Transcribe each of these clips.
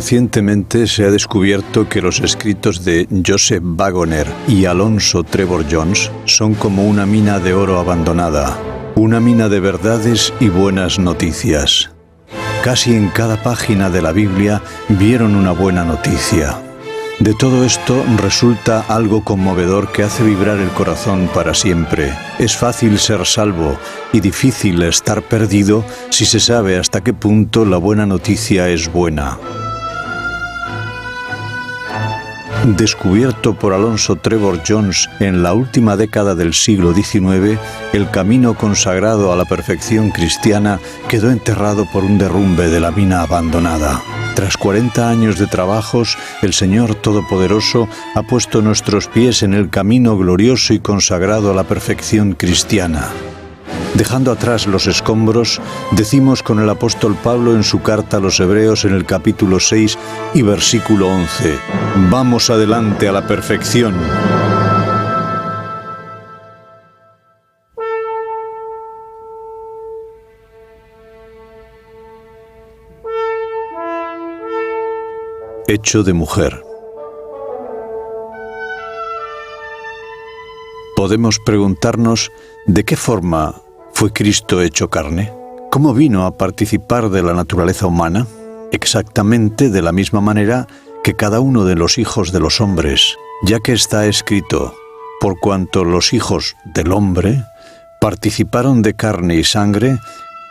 Recientemente se ha descubierto que los escritos de Joseph Wagoner y Alonzo Trevor Jones son como una mina de oro abandonada, una mina de verdades y buenas noticias. Casi en cada página de la Biblia vieron una buena noticia. De todo esto resulta algo conmovedor que hace vibrar el corazón para siempre. Es fácil ser salvo y difícil estar perdido si se sabe hasta qué punto la buena noticia es buena. Descubierto por Alonzo Trevor Jones en la última década del siglo XIX, el camino consagrado a la perfección cristiana quedó enterrado por un derrumbe de la mina abandonada. Tras 40 años de trabajos, el Señor Todopoderoso ha puesto nuestros pies en el camino glorioso y consagrado a la perfección cristiana. Dejando atrás los escombros, decimos con el apóstol Pablo en su carta a los Hebreos en el capítulo 6 y versículo 11: «Vamos adelante a la perfección». Hecho de mujer. Podemos preguntarnos de qué forma fue Cristo hecho carne. ¿Cómo vino a participar de la naturaleza humana? Exactamente de la misma manera que cada uno de los hijos de los hombres, ya que está escrito: por cuanto los hijos del hombre participaron de carne y sangre,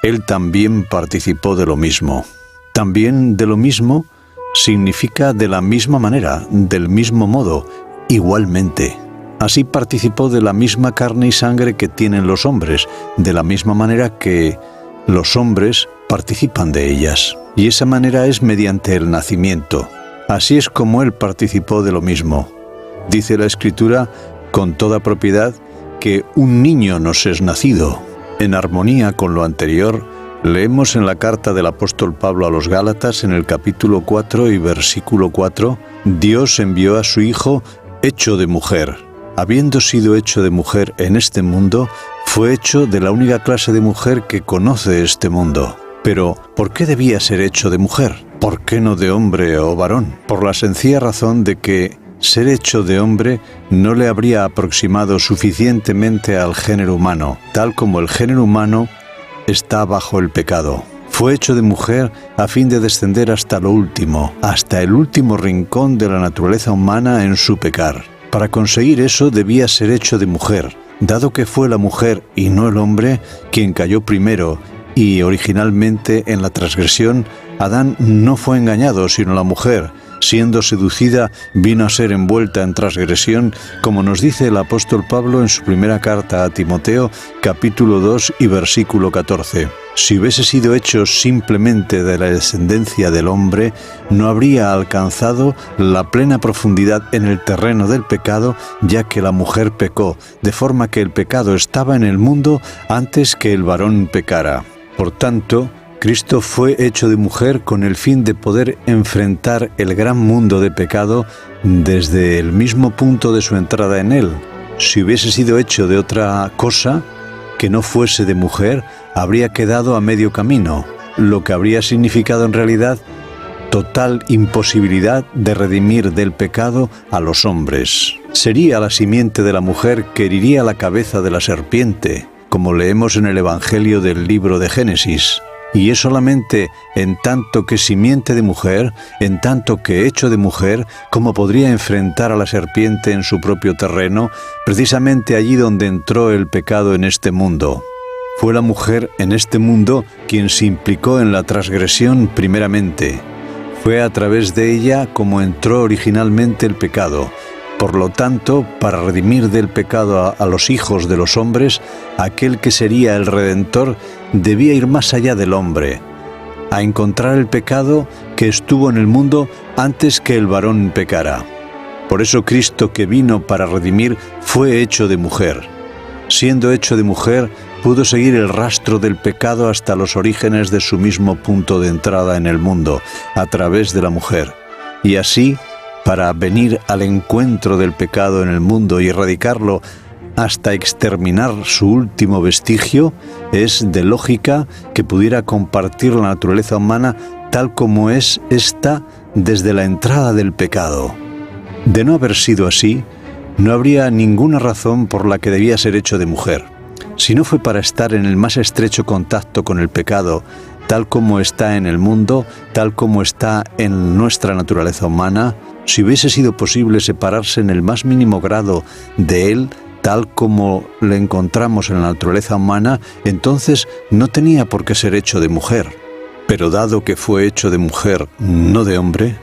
él también participó de lo mismo. También de lo mismo significa de la misma manera, del mismo modo, igualmente. Así participó de la misma carne y sangre que tienen los hombres, de la misma manera que los hombres participan de ellas. Y esa manera es mediante el nacimiento. Así es como él participó de lo mismo. Dice la Escritura con toda propiedad que un niño nos es nacido. En armonía con lo anterior, leemos en la carta del apóstol Pablo a los Gálatas en el capítulo 4 y versículo 4: Dios envió a su Hijo hecho de mujer. Habiendo sido hecho de mujer en este mundo, fue hecho de la única clase de mujer que conoce este mundo. Pero, ¿por qué debía ser hecho de mujer? ¿Por qué no de hombre o varón? Por la sencilla razón de que ser hecho de hombre no le habría aproximado suficientemente al género humano, tal como el género humano está bajo el pecado. Fue hecho de mujer a fin de descender hasta lo último, hasta el último rincón de la naturaleza humana en su pecar. Para conseguir eso debía ser hecho de mujer, dado que fue la mujer y no el hombre quien cayó primero, y originalmente en la transgresión Adán no fue engañado sino la mujer. Siendo seducida, vino a ser envuelta en transgresión, como nos dice el apóstol Pablo en su primera carta a Timoteo, capítulo 2 y versículo 14. Si hubiese sido hecho simplemente de la descendencia del hombre, no habría alcanzado la plena profundidad en el terreno del pecado, ya que la mujer pecó, de forma que el pecado estaba en el mundo antes que el varón pecara. Por tanto, Cristo fue hecho de mujer con el fin de poder enfrentar el gran mundo de pecado desde el mismo punto de su entrada en él. Si hubiese sido hecho de otra cosa que no fuese de mujer, habría quedado a medio camino, lo que habría significado en realidad total imposibilidad de redimir del pecado a los hombres. Sería la simiente de la mujer que heriría la cabeza de la serpiente, como leemos en el Evangelio del libro de Génesis. Y es solamente en tanto que simiente de mujer, en tanto que hecho de mujer, como podría enfrentar a la serpiente en su propio terreno, precisamente allí donde entró el pecado en este mundo. Fue la mujer en este mundo quien se implicó en la transgresión primeramente. Fue a través de ella como entró originalmente el pecado. Por lo tanto, para redimir del pecado a los hijos de los hombres, aquel que sería el Redentor debía ir más allá del hombre, a encontrar el pecado que estuvo en el mundo antes que el varón pecara. Por eso Cristo, que vino para redimir, fue hecho de mujer. Siendo hecho de mujer, pudo seguir el rastro del pecado hasta los orígenes de su mismo punto de entrada en el mundo, a través de la mujer. Y así, para venir al encuentro del pecado en el mundo y erradicarlo hasta exterminar su último vestigio, es de lógica que pudiera compartir la naturaleza humana tal como es esta desde la entrada del pecado. De no haber sido así, no habría ninguna razón por la que debía ser hecho de mujer. Si no fue para estar en el más estrecho contacto con el pecado, tal como está en el mundo, tal como está en nuestra naturaleza humana, si hubiese sido posible separarse en el más mínimo grado de él, tal como le encontramos en la naturaleza humana, entonces no tenía por qué ser hecho de mujer. Pero dado que fue hecho de mujer, no de hombre,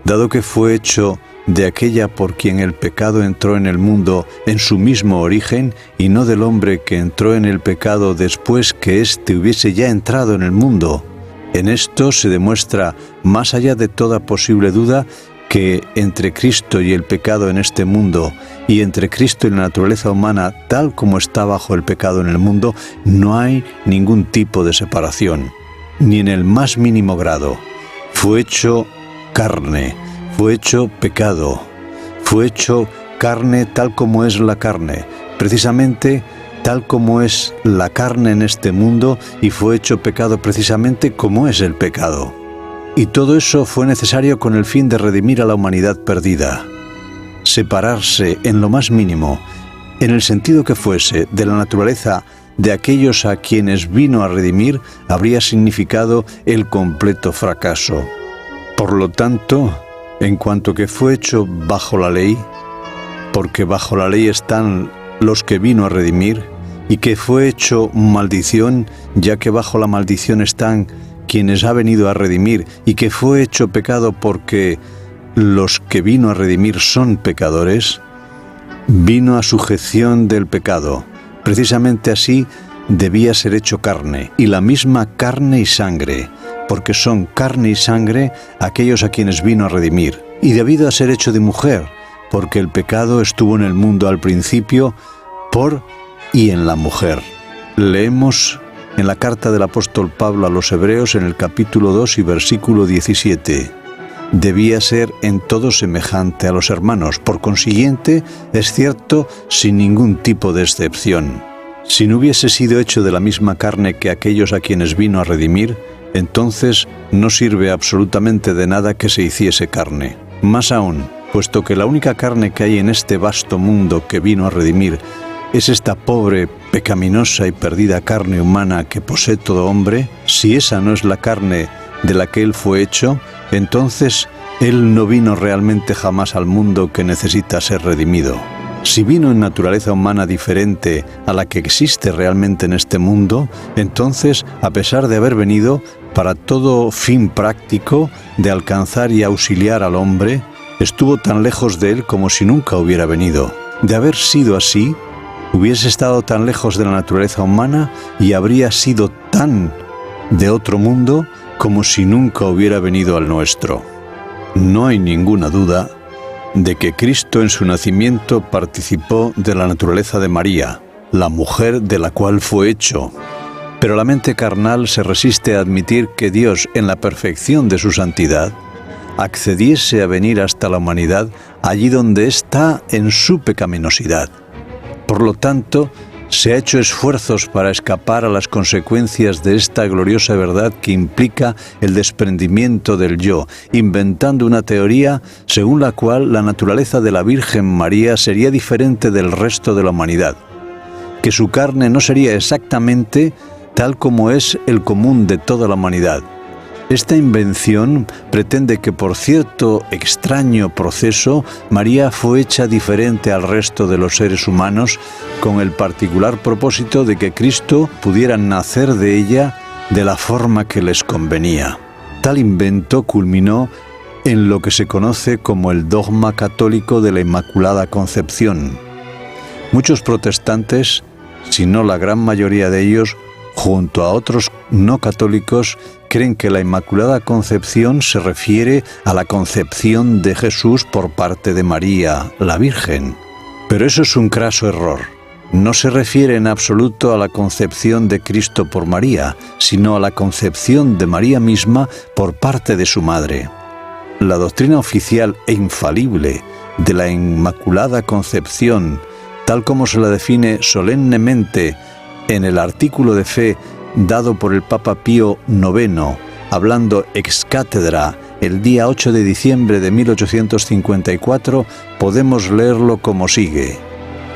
dado que fue hecho de aquella por quien el pecado entró en el mundo en su mismo origen, y no del hombre que entró en el pecado después que éste hubiese ya entrado en el mundo. En esto se demuestra, más allá de toda posible duda, que entre Cristo y el pecado en este mundo, y entre Cristo y la naturaleza humana tal como está bajo el pecado en el mundo, no hay ningún tipo de separación, ni en el más mínimo grado. Fue hecho carne, fue hecho pecado, fue hecho carne tal como es la carne, precisamente tal como es la carne en este mundo, y fue hecho pecado precisamente como es el pecado. Y todo eso fue necesario con el fin de redimir a la humanidad perdida. Separarse en lo más mínimo, en el sentido que fuese, de la naturaleza de aquellos a quienes vino a redimir, habría significado el completo fracaso. Por lo tanto, en cuanto que fue hecho bajo la ley, porque bajo la ley están los que vino a redimir, y que fue hecho maldición, ya que bajo la maldición están quienes ha venido a redimir, y que fue hecho pecado porque los que vino a redimir son pecadores, vino a sujeción del pecado. Precisamente así debía ser hecho carne, y la misma carne y sangre, porque son carne y sangre aquellos a quienes vino a redimir. Y debido a ser hecho de mujer, porque el pecado estuvo en el mundo al principio, por y en la mujer. Leemos en la carta del apóstol Pablo a los Hebreos en el capítulo 2 y versículo 17. Debía ser en todo semejante a los hermanos, por consiguiente, es cierto, sin ningún tipo de excepción. Si no hubiese sido hecho de la misma carne que aquellos a quienes vino a redimir, entonces no sirve absolutamente de nada que se hiciese carne. Más aún, puesto que la única carne que hay en este vasto mundo que vino a redimir es esta pobre, pecaminosa y perdida carne humana que posee todo hombre, si esa no es la carne de la que Él fue hecho, entonces Él no vino realmente jamás al mundo que necesita ser redimido. Si vino en naturaleza humana diferente a la que existe realmente en este mundo, entonces, a pesar de haber venido para todo fin práctico de alcanzar y auxiliar al hombre, estuvo tan lejos de Él como si nunca hubiera venido. De haber sido así, hubiese estado tan lejos de la naturaleza humana y habría sido tan de otro mundo como si nunca hubiera venido al nuestro. No hay ninguna duda de que Cristo en su nacimiento participó de la naturaleza de María, la mujer de la cual fue hecho. Pero la mente carnal se resiste a admitir que Dios, en la perfección de su santidad, accediese a venir hasta la humanidad allí donde está en su pecaminosidad. Por lo tanto, se ha hecho esfuerzos para escapar a las consecuencias de esta gloriosa verdad que implica el desprendimiento del yo, inventando una teoría según la cual la naturaleza de la Virgen María sería diferente del resto de la humanidad, que su carne no sería exactamente tal como es el común de toda la humanidad. Esta invención pretende que por cierto extraño proceso, María fue hecha diferente al resto de los seres humanos, con el particular propósito de que Cristo pudiera nacer de ella de la forma que les convenía. Tal invento culminó en lo que se conoce como el dogma católico de la Inmaculada Concepción. Muchos protestantes, si no la gran mayoría de ellos, junto a otros no católicos, creen que la Inmaculada Concepción se refiere a la concepción de Jesús por parte de María, la Virgen. Pero eso es un craso error. No se refiere en absoluto a la concepción de Cristo por María, sino a la concepción de María misma por parte de su madre. La doctrina oficial e infalible de la Inmaculada Concepción, tal como se la define solemnemente en el artículo de fe dado por el Papa Pío IX, hablando ex cátedra el día 8 de diciembre de 1854, podemos leerlo como sigue: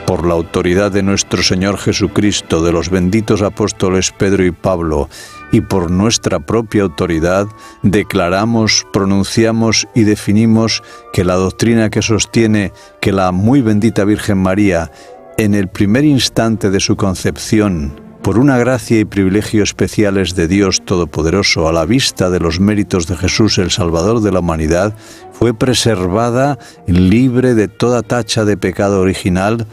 por la autoridad de nuestro Señor Jesucristo, de los benditos apóstoles Pedro y Pablo, y por nuestra propia autoridad, declaramos, pronunciamos y definimos que la doctrina que sostiene que la muy bendita Virgen María, en el primer instante de su concepción, por una gracia y privilegio especiales de Dios Todopoderoso, a la vista de los méritos de Jesús, el Salvador de la humanidad, fue preservada libre de toda tacha de pecado original.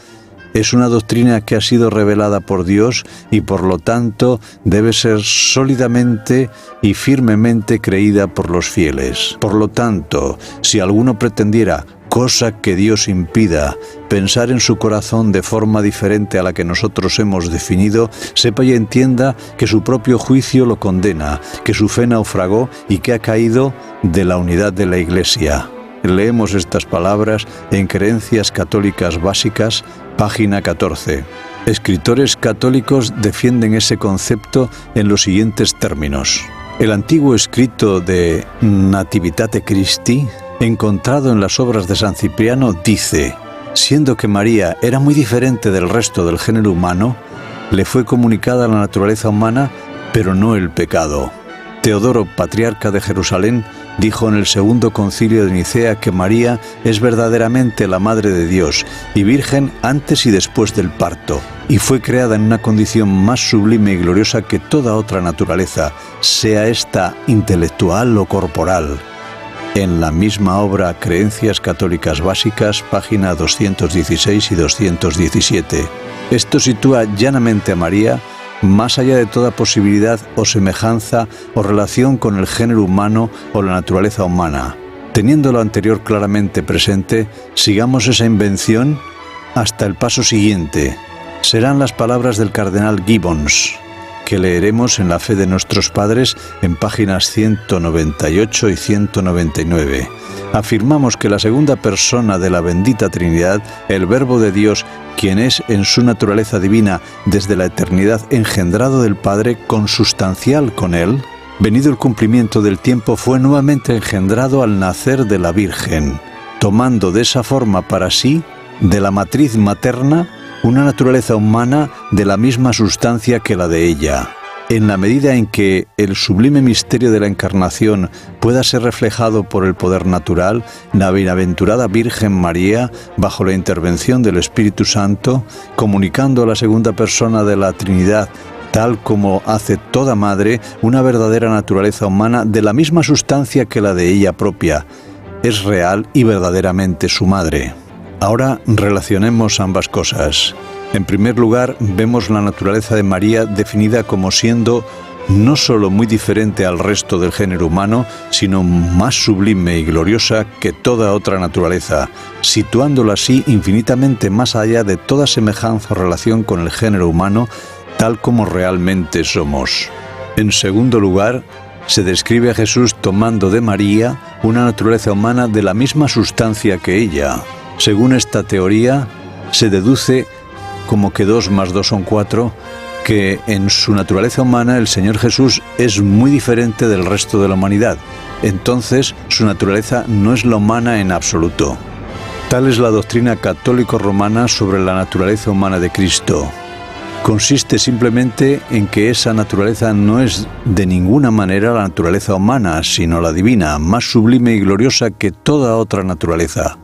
Es una doctrina que ha sido revelada por Dios y por lo tanto debe ser sólidamente y firmemente creída por los fieles. Por lo tanto, si alguno pretendiera, cosa que Dios impida, pensar en su corazón de forma diferente a la que nosotros hemos definido, sepa y entienda que su propio juicio lo condena, que su fe naufragó y que ha caído de la unidad de la Iglesia. Leemos estas palabras en Creencias Católicas Básicas, página 14. Escritores católicos defienden ese concepto en los siguientes términos. El antiguo escrito de Nativitate Christi, encontrado en las obras de San Cipriano, dice: siendo que María era muy diferente del resto del género humano, le fue comunicada la naturaleza humana, pero no el pecado. Teodoro, patriarca de Jerusalén, dijo en el Segundo Concilio de Nicea que María es verdaderamente la Madre de Dios y Virgen antes y después del parto, y fue creada en una condición más sublime y gloriosa que toda otra naturaleza, sea esta intelectual o corporal. En la misma obra Creencias Católicas Básicas, página 216 y 217. Esto sitúa llanamente a María más allá de toda posibilidad o semejanza o relación con el género humano o la naturaleza humana. Teniendo lo anterior claramente presente, sigamos esa invención hasta el paso siguiente. Serán las palabras del cardenal Gibbons, que leeremos en La Fe de Nuestros Padres en páginas 198 y 199. Afirmamos que la segunda persona de la bendita Trinidad, el Verbo de Dios, quien es en su naturaleza divina desde la eternidad engendrado del Padre, consustancial con Él, venido el cumplimiento del tiempo, fue nuevamente engendrado al nacer de la Virgen, tomando de esa forma para sí, de la matriz materna, una naturaleza humana de la misma sustancia que la de ella. En la medida en que el sublime misterio de la encarnación pueda ser reflejado por el poder natural, la bienaventurada Virgen María, bajo la intervención del Espíritu Santo, comunicando a la segunda persona de la Trinidad, tal como hace toda madre, una verdadera naturaleza humana de la misma sustancia que la de ella propia, es real y verdaderamente su madre. Ahora relacionemos ambas cosas. En primer lugar, vemos la naturaleza de María definida como siendo no solo muy diferente al resto del género humano, sino más sublime y gloriosa que toda otra naturaleza, situándola así infinitamente más allá de toda semejanza o relación con el género humano, tal como realmente somos. En segundo lugar, se describe a Jesús tomando de María una naturaleza humana de la misma sustancia que ella. Según esta teoría, se deduce como que 2 más 2 son 4, que en su naturaleza humana el Señor Jesús es muy diferente del resto de la humanidad. Entonces, su naturaleza no es la humana en absoluto. Tal es la doctrina católico-romana sobre la naturaleza humana de Cristo. Consiste simplemente en que esa naturaleza no es de ninguna manera la naturaleza humana, sino la divina, más sublime y gloriosa que toda otra naturaleza.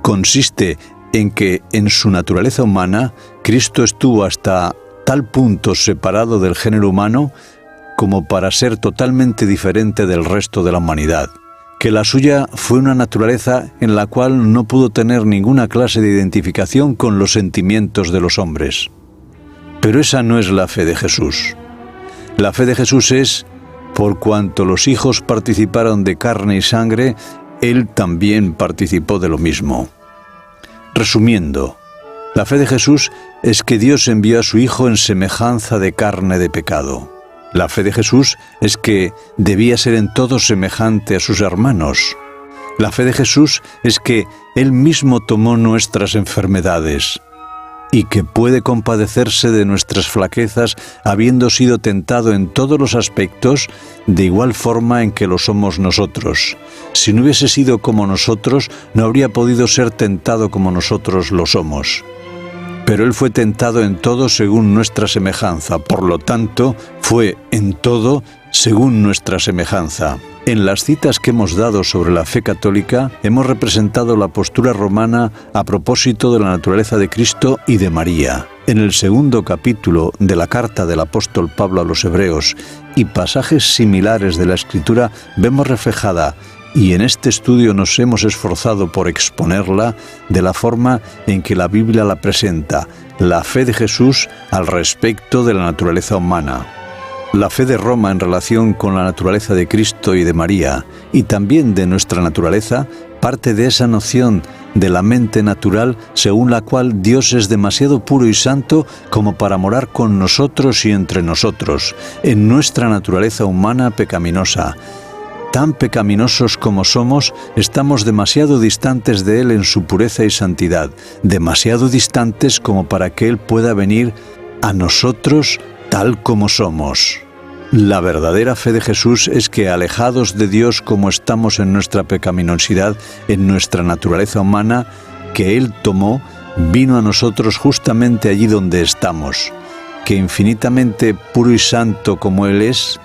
Consiste en que en su naturaleza humana, Cristo estuvo hasta tal punto separado del género humano como para ser totalmente diferente del resto de la humanidad, que la suya fue una naturaleza en la cual no pudo tener ninguna clase de identificación con los sentimientos de los hombres. Pero esa no es la fe de Jesús. La fe de Jesús es, por cuanto los hijos participaron de carne y sangre, Él también participó de lo mismo. Resumiendo, la fe de Jesús es que Dios envió a su Hijo en semejanza de carne de pecado. La fe de Jesús es que debía ser en todo semejante a sus hermanos. La fe de Jesús es que Él mismo tomó nuestras enfermedades. y que puede compadecerse de nuestras flaquezas, habiendo sido tentado en todos los aspectos, de igual forma en que lo somos nosotros. Si no hubiese sido como nosotros, no habría podido ser tentado como nosotros lo somos. Pero Él fue tentado en todo según nuestra semejanza, por lo tanto, fue en todo según nuestra semejanza. En las citas que hemos dado sobre la fe católica, hemos representado la postura romana a propósito de la naturaleza de Cristo y de María. En el segundo capítulo de la carta del apóstol Pablo a los Hebreos y pasajes similares de la Escritura vemos reflejada, y en este estudio nos hemos esforzado por exponerla de la forma en que la Biblia la presenta, la fe de Jesús al respecto de la naturaleza humana. La fe de Roma en relación con la naturaleza de Cristo y de María, y también de nuestra naturaleza, parte de esa noción de la mente natural según la cual Dios es demasiado puro y santo como para morar con nosotros y entre nosotros, en nuestra naturaleza humana pecaminosa. Tan pecaminosos como somos, estamos demasiado distantes de Él en su pureza y santidad, demasiado distantes como para que Él pueda venir a nosotros tal como somos. La verdadera fe de Jesús es que, alejados de Dios como estamos en nuestra pecaminosidad, en nuestra naturaleza humana, que Él tomó, vino a nosotros justamente allí donde estamos, que infinitamente puro y santo como Él es,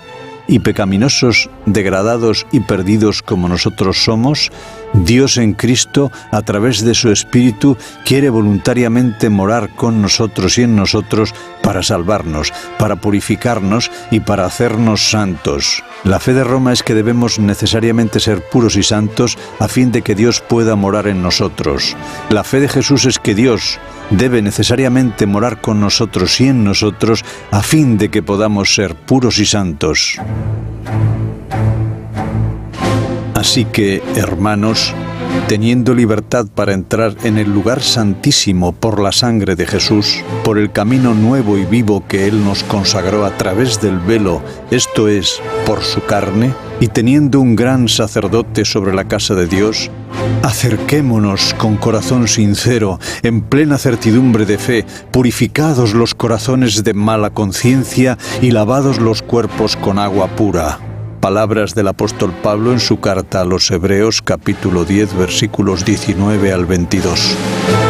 y pecaminosos, degradados y perdidos como nosotros somos, Dios en Cristo, a través de su Espíritu, quiere voluntariamente morar con nosotros y en nosotros para salvarnos, para purificarnos y para hacernos santos. La fe de Roma es que debemos necesariamente ser puros y santos a fin de que Dios pueda morar en nosotros. La fe de Jesús es que Dios debe necesariamente morar con nosotros y en nosotros a fin de que podamos ser puros y santos. Así que, hermanos, teniendo libertad para entrar en el lugar santísimo por la sangre de Jesús, por el camino nuevo y vivo que Él nos consagró a través del velo, esto es, por su carne, y teniendo un gran sacerdote sobre la casa de Dios, acerquémonos con corazón sincero, en plena certidumbre de fe, purificados los corazones de mala conciencia y lavados los cuerpos con agua pura. Palabras del apóstol Pablo en su carta a los Hebreos, capítulo 10, versículos 19 al 22.